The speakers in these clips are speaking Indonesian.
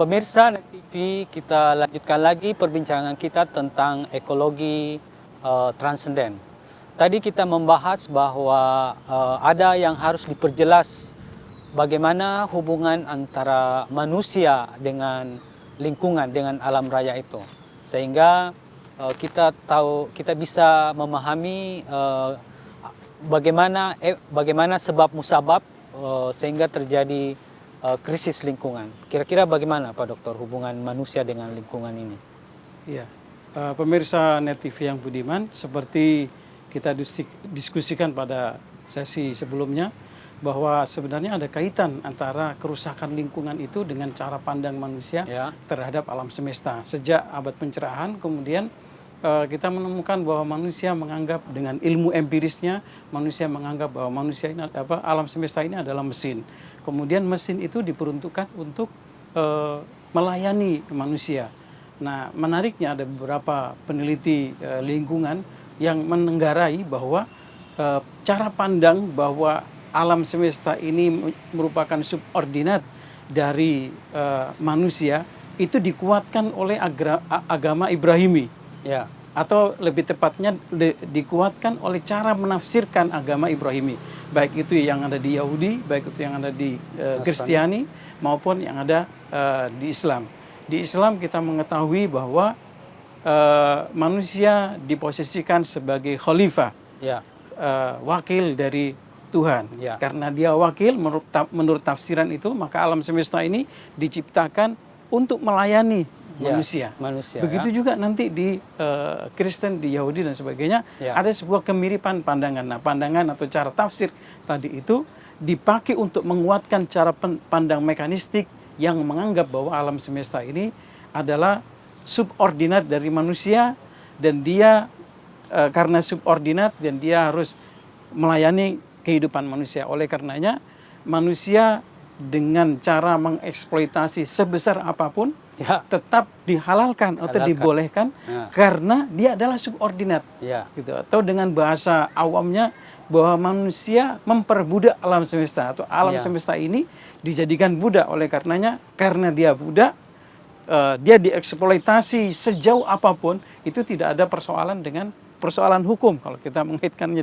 Pemirsa Net TV, kita lanjutkan lagi perbincangan kita tentang ekologi transenden. Tadi kita membahas bahwa ada yang harus diperjelas bagaimana hubungan antara manusia dengan lingkungan, dengan alam raya itu. Sehingga kita bisa memahami bagaimana sebab musabab sehingga terjadi krisis lingkungan. Kira-kira bagaimana Pak Dokter hubungan manusia dengan lingkungan ini? Iya, pemirsa Net TV yang budiman, seperti kita diskusikan pada sesi sebelumnya, bahwa sebenarnya ada kaitan antara kerusakan lingkungan itu dengan cara pandang manusia terhadap alam semesta. Sejak abad pencerahan, kemudian kita menemukan bahwa manusia menganggap dengan ilmu empirisnya, manusia menganggap bahwa alam semesta ini adalah mesin. Kemudian mesin itu diperuntukkan untuk melayani manusia. Nah, menariknya ada beberapa peneliti lingkungan yang menenggarai bahwa cara pandang bahwa alam semesta ini merupakan subordinat dari manusia itu dikuatkan oleh agama Ibrahimi. Ya. Atau lebih tepatnya dikuatkan oleh cara menafsirkan agama Ibrahimi. Baik itu yang ada di Yahudi, baik itu yang ada di Kristiani, maupun yang ada di Islam. Di Islam kita mengetahui bahwa manusia diposisikan sebagai khalifah, wakil dari Tuhan. Karena dia wakil, menurut tafsiran itu, maka alam semesta ini diciptakan untuk melayani manusia. Begitu juga nanti di Kristen, di Yahudi dan sebagainya, ada sebuah kemiripan pandangan. Nah, pandangan atau cara tafsir tadi itu dipakai untuk menguatkan cara pandang mekanistik yang menganggap bahwa alam semesta ini adalah subordinat dari manusia, dan dia karena subordinat dan dia harus melayani kehidupan manusia. Oleh karenanya manusia dengan cara mengeksploitasi sebesar apapun tetap dihalalkan atau dibolehkan karena dia adalah subordinat. Gitu. Atau dengan bahasa awamnya bahwa manusia memperbudak alam semesta, atau alam semesta ini dijadikan budak. Oleh karenanya, karena dia budak, dia dieksploitasi sejauh apapun, itu tidak ada persoalan dengan persoalan hukum kalau kita mengaitkannya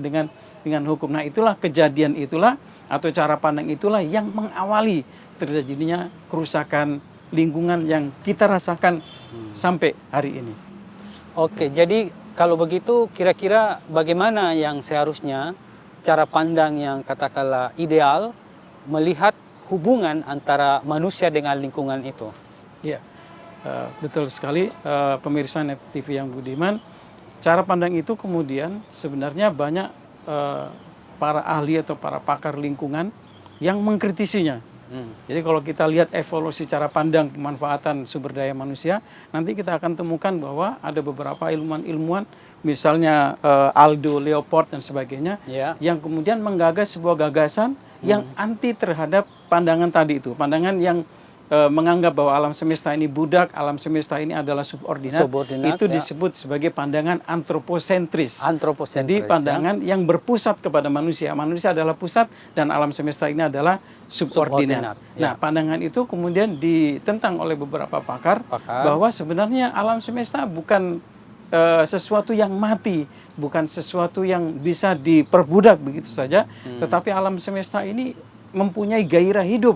dengan hukum. Nah, itulah kejadian itulah atau cara pandang itulah yang mengawali terjadinya kerusakan lingkungan yang kita rasakan sampai hari ini. Oke, jadi kalau begitu kira-kira bagaimana yang seharusnya cara pandang yang katakanlah ideal melihat hubungan antara manusia dengan lingkungan itu? Ya, betul sekali pemirsa Net TV yang budiman. Cara pandang itu kemudian sebenarnya banyak para ahli atau para pakar lingkungan yang mengkritisinya. Jadi kalau kita lihat evolusi cara pandang pemanfaatan sumber daya manusia, nanti kita akan temukan bahwa ada beberapa ilmuwan-ilmuwan, misalnya Aldo Leopold dan sebagainya, yang kemudian menggagas sebuah gagasan yang anti terhadap pandangan tadi itu. Pandangan yang menganggap bahwa alam semesta ini budak, alam semesta ini adalah subordinat itu disebut sebagai pandangan antroposentris. Jadi pandangan yang berpusat kepada manusia. Manusia adalah pusat dan alam semesta ini adalah subordinat. Nah, pandangan itu kemudian ditentang oleh beberapa pakar bahwa sebenarnya alam semesta bukan sesuatu yang mati, bukan sesuatu yang bisa diperbudak begitu saja, tetapi alam semesta ini mempunyai gairah hidup,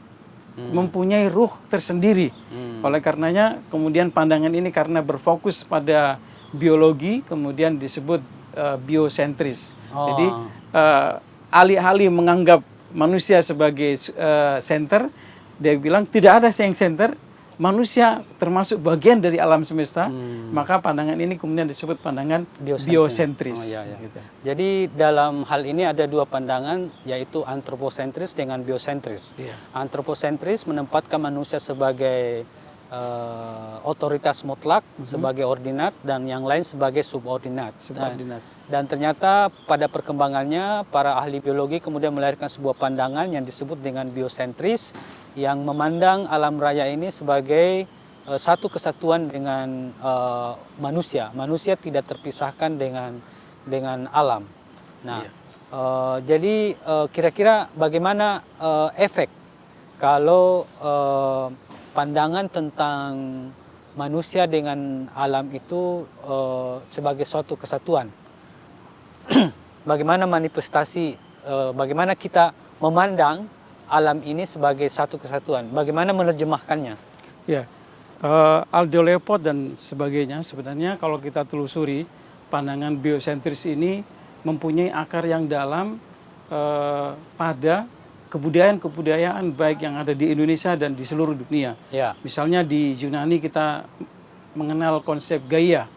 mempunyai ruh tersendiri. Oleh karenanya kemudian pandangan ini karena berfokus pada biologi kemudian disebut biosentris. Jadi alih-alih menganggap manusia sebagai center, dia bilang tidak ada yang center, manusia termasuk bagian dari alam semesta, maka pandangan ini kemudian disebut pandangan biosentris. Gitu. Jadi dalam hal ini ada dua pandangan, yaitu antroposentris dengan biosentris. Antroposentris menempatkan manusia sebagai otoritas mutlak, sebagai ordinat, dan yang lain sebagai subordinat. Dan ternyata pada perkembangannya para ahli biologi kemudian melahirkan sebuah pandangan yang disebut dengan biosentris, yang memandang alam raya ini sebagai satu kesatuan dengan manusia. Manusia tidak terpisahkan dengan alam. Nah, jadi kira-kira bagaimana efek kalau pandangan tentang manusia dengan alam itu sebagai suatu kesatuan. Bagaimana manifestasi, bagaimana kita memandang alam ini sebagai satu kesatuan, bagaimana menerjemahkannya? Ya, Aldo Leopold dan sebagainya sebenarnya kalau kita telusuri pandangan biosentris ini mempunyai akar yang dalam pada kebudayaan-kebudayaan baik yang ada di Indonesia dan di seluruh dunia. Ya. Misalnya di Yunani kita mengenal konsep Gaia,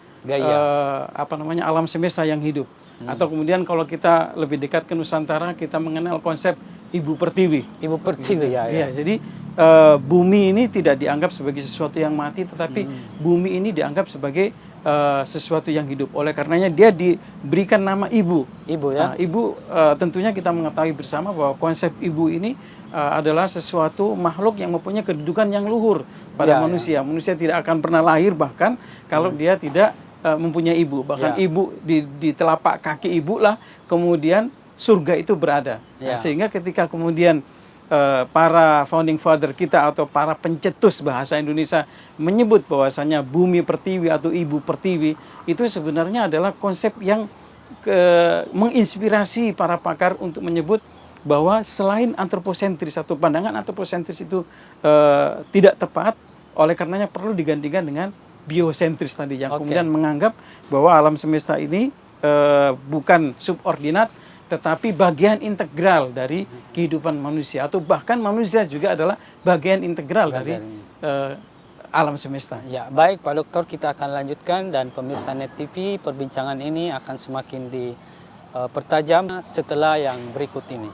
alam semesta yang hidup. Atau kemudian kalau kita lebih dekat ke Nusantara kita mengenal konsep Ibu Pertiwi. Ibu Pertiwi ya. Iya, jadi bumi ini tidak dianggap sebagai sesuatu yang mati, tetapi bumi ini dianggap sebagai sesuatu yang hidup. Oleh karenanya dia diberikan nama Ibu. Ibu ya. Nah, Ibu tentunya kita mengetahui bersama bahwa konsep Ibu ini adalah sesuatu makhluk yang mempunyai kedudukan yang luhur pada manusia. Manusia tidak akan pernah lahir bahkan kalau dia tidak mempunyai ibu. Bahkan ibu di telapak kaki ibu lah kemudian surga itu berada. Nah, sehingga ketika kemudian para founding father kita atau para pencetus bahasa Indonesia menyebut bahwasanya bumi pertiwi atau ibu pertiwi, itu sebenarnya adalah konsep yang menginspirasi para pakar untuk menyebut bahwa selain antroposentris atau pandangan antroposentris itu tidak tepat, oleh karenanya perlu digantikan dengan biosentris tadi yang kemudian menganggap bahwa alam semesta ini bukan subordinat tetapi bagian integral dari kehidupan manusia, atau bahkan manusia juga adalah bagian integral dari alam semesta. Ya, baik Pak Dokter, kita akan lanjutkan dan pemirsa Net TV, perbincangan ini akan semakin dipertajam setelah yang berikut ini.